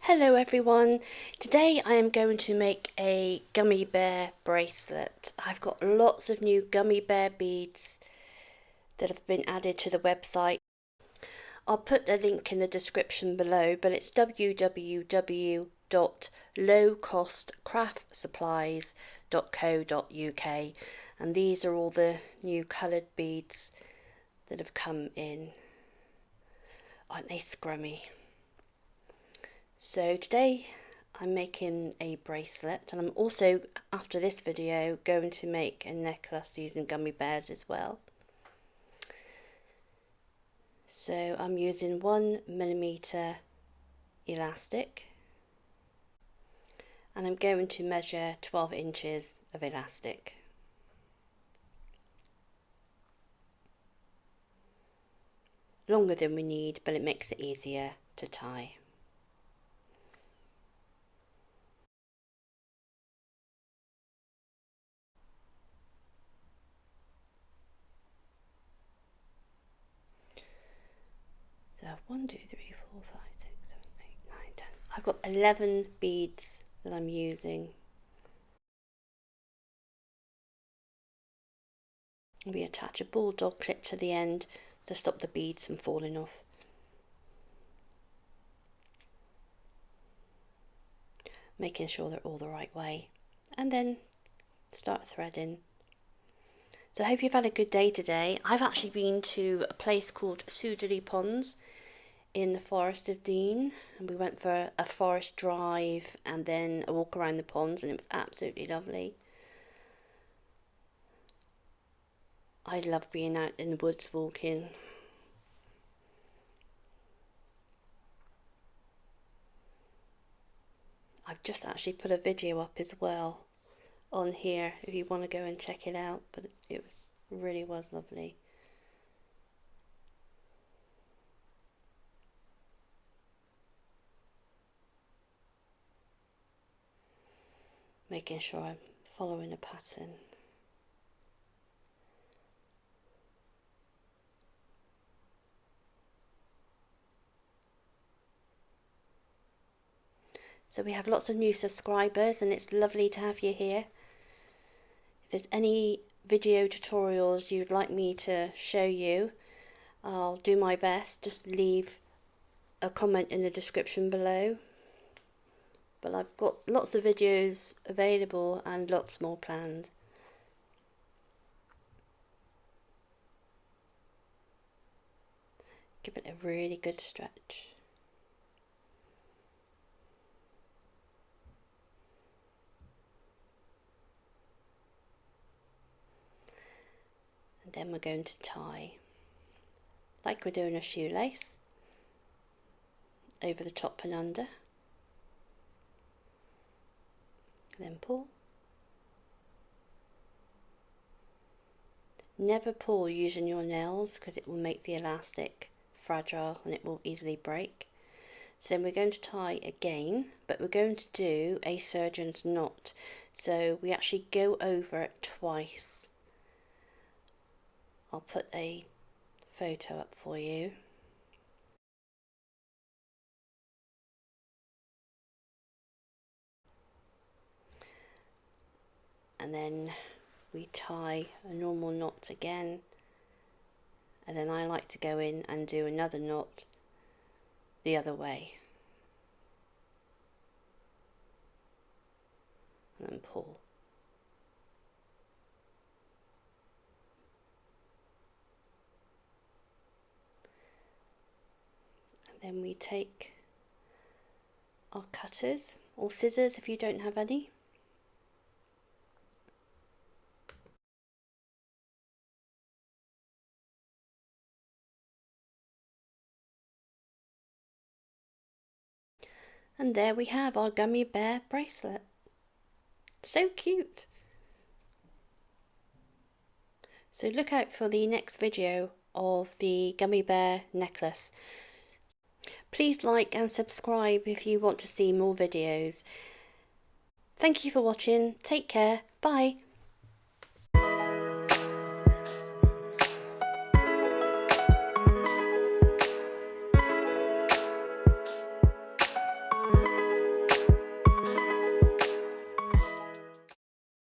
Hello everyone, today I am going to make a gummy bear bracelet. I've got lots of new gummy bear beads that have been added to the website. I'll put a link in the description below, but it's www.lowcostcraftsupplies.co.uk, and these are all the new coloured beads that have come in. Aren't they scrummy? So today I'm making a bracelet, and I'm also, after this video, going to make a necklace using gummy bears as well. So I'm using 1mm elastic, and I'm going to measure 12 inches of elastic. Longer than we need, but it makes it easier to tie. So 1, 2, 3, 4, 5, 6, 7, 8, 9, 10. I've got 11 beads that I'm using. We attach a bulldog clip to the end to stop the beads from falling off. Making sure they're all the right way, and then start threading. So I hope you've had a good day today. I've actually been to a place called Jewellery Ponds in the Forest of Dean, and we went for a forest drive and then a walk around the ponds, and it was absolutely lovely. I love being out in the woods walking. I've just actually put a video up as well on here if you want to go and check it out, but it really was lovely. Making sure I'm following a pattern. So we have lots of new subscribers, and it's lovely to have you here. If there's any video tutorials you'd like me to show you, I'll do my best. Just leave a comment in the description below. But I've got lots of videos available and lots more planned. Give it a really good stretch. And then we're going to tie, like we're doing a shoelace, over the top and under. Then pull. Never pull using your nails, because it will make the elastic fragile and it will easily break. So then we're going to tie again, but we're going to do a surgeon's knot. So we actually go over it twice. I'll put a photo up for you. And then we tie a normal knot again, and then I like to go in and do another knot the other way, and then pull. And then we take our cutters, or scissors if you don't have any. And there we have our gummy bear bracelet. So cute! So look out for the next video of the gummy bear necklace. Please like and subscribe if you want to see more videos. Thank you for watching. Take care. Bye.